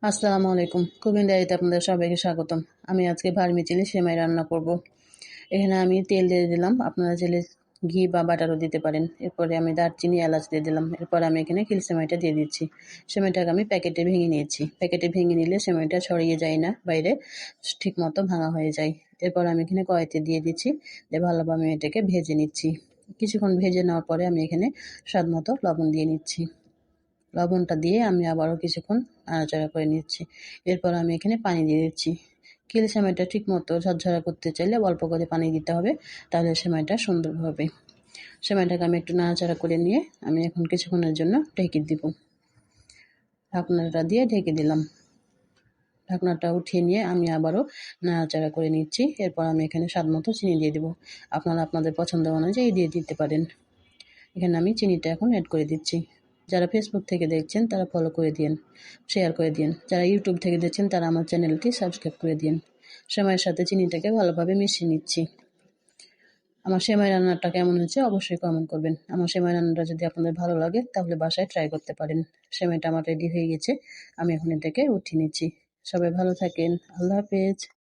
আসসালামু আলাইকুম। কুকিং ডায়েরিতে আপনাদের সবাইকে স্বাগতম। আমি আজকে ভার্মিচেলি সেমাই রান্না করব। এখানে আমি তেল দিয়ে দিলাম। আপনারা চাইলে ঘি বা বাটারও দিতে পারেন। এরপরে আমি দারচিনি, এলাচ দিয়ে দিলাম। এরপরে আমি এখানে সেমাইটা দিয়ে দিচ্ছি। সেমাইটাকে আমি প্যাকেটে ভেঙে নিয়েছি। প্যাকেটে ভেঙে নিলে সেমাইটা ছড়িয়ে যায় না বাইরে, ঠিকমতো ভাঙা হয়ে যায়। এরপর আমি এখানে কড়াইতে দিয়ে দিচ্ছি। দিয়ে ভালোভাবে আমি এটাকে ভেজে নিচ্ছি। কিছুক্ষণ ভেজে নেওয়ার পরে আমি এখানে স্বাদমতো লবণ দিয়ে নিচ্ছি। লবণটা দিয়ে আমি আবারও কিছুক্ষণ নাড়াচাড়া করে নিচ্ছি। এরপর আমি এখানে পানি দিয়ে দিচ্ছি। সেমাইটা ঠিকমতো ঝরঝরা করতে চাইলে অল্প করে পানি দিতে হবে, তাহলে সেমাইটা সুন্দর হবে। সেমাইটাকে আমি একটু নাড়াচাড়া করে নিয়ে আমি এখন কিছুক্ষণের জন্য ঢেকে দিব। ঢাকনাটা দিয়ে ঢেকে দিলাম। ঢাকনাটা উঠিয়ে নিয়ে আমি আবারও নাড়াচাড়া করে নিচ্ছি। এরপর আমি এখানে স্বাদমতো চিনি দিয়ে দিব। আপনারা আপনাদের পছন্দ অনুযায়ী দিয়ে দিতে পারেন। এখানে আমি চিনিটা এখন অ্যাড করে দিচ্ছি। যারা ফেসবুক থেকে দেখছেন তারা ফলো করে দিন, শেয়ার করে দিন। যারা ইউটিউব থেকে দেখছেন তারা আমার চ্যানেলটি সাবস্ক্রাইব করে দিন। সেমাইয়ের সাথে চিনিটাকে ভালোভাবে মিশিয়ে নিচ্ছি। আমার সেমাই রান্নাটা কেমন হয়েছে অবশ্যই কমেন্ট করবেন। আমার সেমাই রান্নাটা যদি আপনাদের ভালো লাগে তাহলে বাসায় ট্রাই করতে পারেন। সেমাইটা আমার রেডি হয়ে গেছে। আমি এখন এটাকে উঠিয়ে নিচ্ছি। সবাই ভালো থাকেন। আল্লাহ হাফেজ।